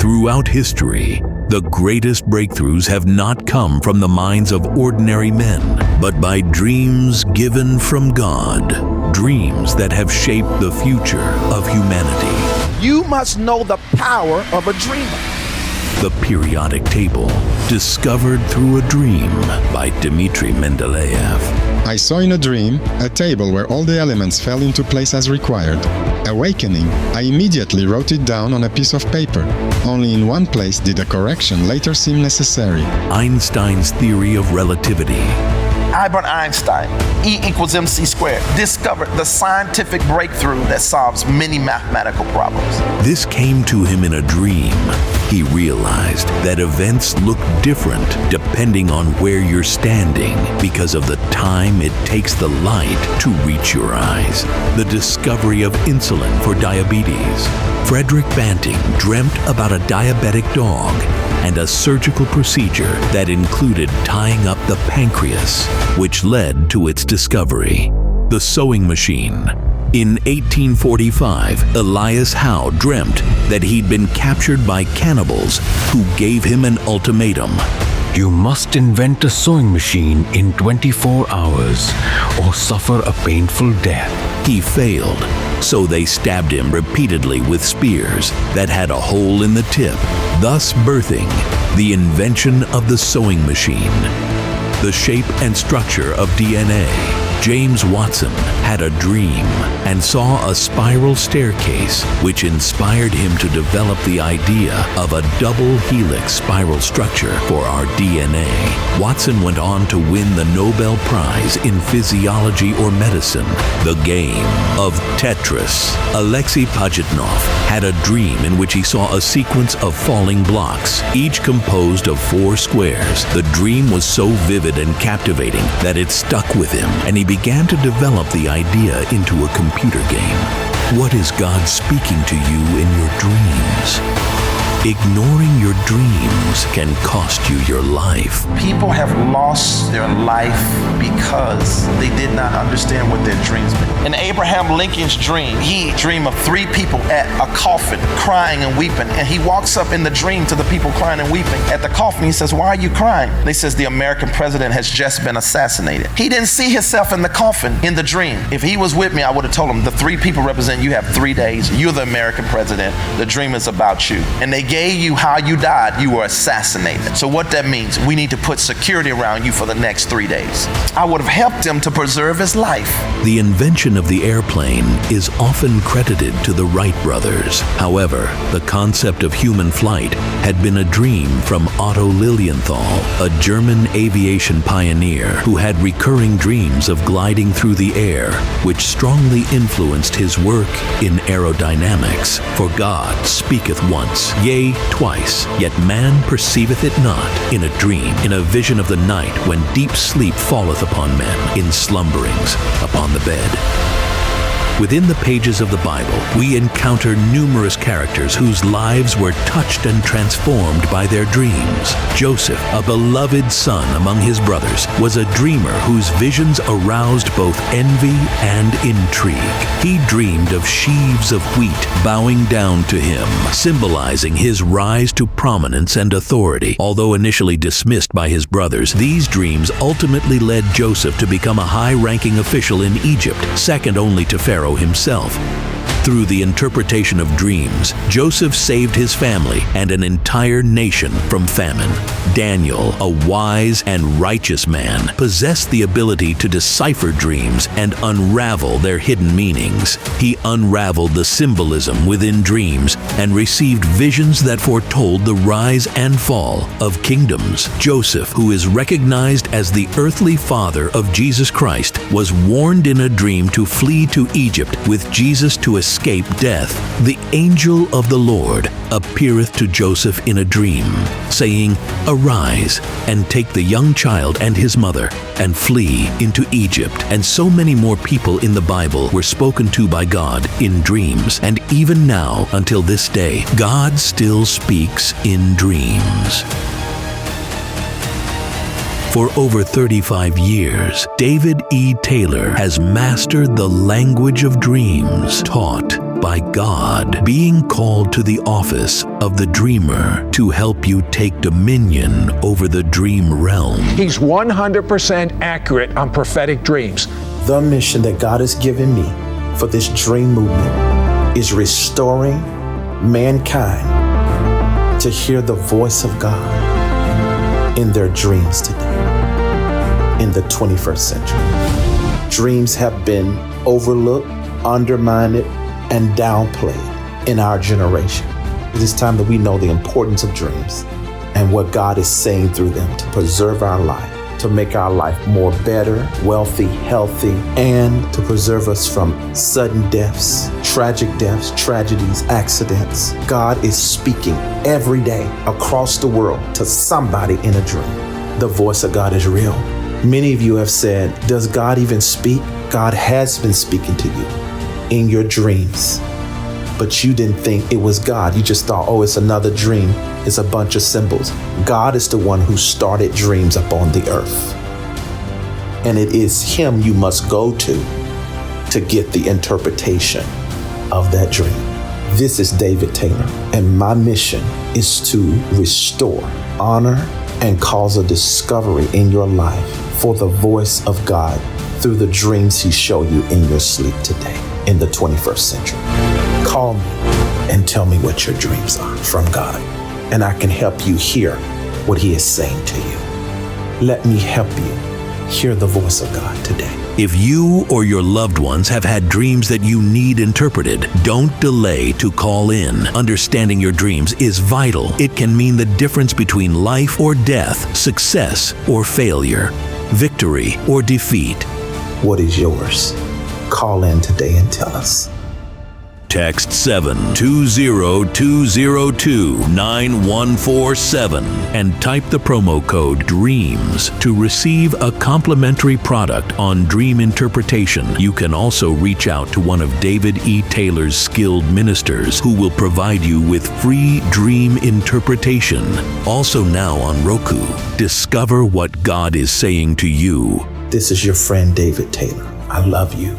Throughout history, the greatest breakthroughs have not come from the minds of ordinary men, but by dreams given from God, dreams that have shaped the future of humanity. You must know the power of a dreamer. The Periodic Table, discovered through a dream by Dmitri Mendeleev. I saw in a dream a table where all the elements fell into place as required. Awakening, I immediately wrote it down on a piece of paper. Only in one place did a correction later seem necessary. Einstein's theory of relativity. Albert Einstein, E equals mc squared, discovered the scientific breakthrough that solves many mathematical problems. This came to him in a dream. He realized that events look different depending on where you're standing because of the time it takes the light to reach your eyes. The discovery of insulin for diabetes. Frederick Banting dreamt about a diabetic dog and a surgical procedure that included tying up the pancreas, which led to its discovery. The sewing machine. In 1845, Elias Howe dreamt that he'd been captured by cannibals who gave him an ultimatum. You must invent a sewing machine in 24 hours or suffer a painful death. He failed, so they stabbed him repeatedly with spears that had a hole in the tip, thus birthing the invention of the sewing machine. The shape and structure of DNA. James Watson had a dream and saw a spiral staircase, which inspired him to develop the idea of a double helix spiral structure for our DNA. Watson went on to win the Nobel Prize in Physiology or Medicine, the game of Tetris. Alexei Pajitnov had a dream in which he saw a sequence of falling blocks, each composed of 4 squares. The dream was so vivid and captivating that it stuck with him, and he began to develop the idea into a computer game. What is God speaking to you in your dreams? Ignoring your dreams can cost you your life. People have lost their life because they did not understand what their dreams meant. In Abraham Lincoln's dream, he dreamed of 3 people at a coffin crying and weeping. And he walks up in the dream to the people crying and weeping at the coffin. He says, "Why are you crying?" They says, "The American president has just been assassinated." He didn't see himself in the coffin in the dream. If he was with me, I would have told him, the 3 people represent, you have 3 days. You're the American president. The dream is about you. And they gave you how you died. You were assassinated. So what that means, we need to put security around you for the next 3 days. I would have helped him to preserve his life. The invention of the airplane is often credited to the Wright brothers. However, the concept of human flight had been a dream from Otto Lilienthal, a German aviation pioneer who had recurring dreams of gliding through the air, which strongly influenced his work in aerodynamics. For God speaketh once, yea, twice, yet man perceiveth it not. In a dream, in a vision of the night, when deep sleep falleth upon men, in slumberings upon the bed. Within the pages of the Bible, we encounter numerous characters whose lives were touched and transformed by their dreams. Joseph, a beloved son among his brothers, was a dreamer whose visions aroused both envy and intrigue. He dreamed of sheaves of wheat bowing down to him, symbolizing his rise to prominence and authority. Although initially dismissed by his brothers, these dreams ultimately led Joseph to become a high-ranking official in Egypt, second only to Pharaoh himself. Through the interpretation of dreams, Joseph saved his family and an entire nation from famine. Daniel, a wise and righteous man, possessed the ability to decipher dreams and unravel their hidden meanings. He unraveled the symbolism within dreams and received visions that foretold the rise and fall of kingdoms. Joseph, who is recognized as the earthly father of Jesus Christ, was warned in a dream to flee to Egypt with Jesus to escape death. The angel of the Lord appeareth to Joseph in a dream, saying, "Arise, and take the young child and his mother, and flee into Egypt." And so many more people in the Bible were spoken to by God in dreams. And even now, until this day, God still speaks in dreams. For over 35 years, David E. Taylor has mastered the language of dreams, taught, by God, being called to the office of the dreamer to help you take dominion over the dream realm. He's 100% accurate on prophetic dreams. The mission that God has given me for this dream movement is restoring mankind to hear the voice of God in their dreams today, in the 21st century. Dreams have been overlooked, undermined, and downplayed in our generation. It is time that we know the importance of dreams and what God is saying through them to preserve our life, to make our life more better, wealthy, healthy, and to preserve us from sudden deaths, tragic deaths, tragedies, accidents. God is speaking every day across the world to somebody in a dream. The voice of God is real. Many of you have said, does God even speak? God has been speaking to you in your dreams, but you didn't think it was God. You just thought, oh, it's another dream. It's a bunch of symbols. God is the one who started dreams upon the earth. And it is Him you must go to get the interpretation of that dream. This is David Taylor, and my mission is to restore, honor, and cause a discovery in your life for the voice of God through the dreams He showed you in your sleep today in the 21st century. Call me and tell me what your dreams are from God, and I can help you hear what He is saying to you. Let me help you hear the voice of God today. If you or your loved ones have had dreams that you need interpreted, don't delay to call in. Understanding your dreams is vital. It can mean the difference between life or death, success or failure, victory or defeat. What is yours? Call in today and tell us. Text 720-202-9147 and type the promo code DREAMS to receive a complimentary product on dream interpretation. You can also reach out to one of David E. Taylor's skilled ministers who will provide you with free dream interpretation. Also now on Roku, discover what God is saying to you. This is your friend David Taylor. I love you.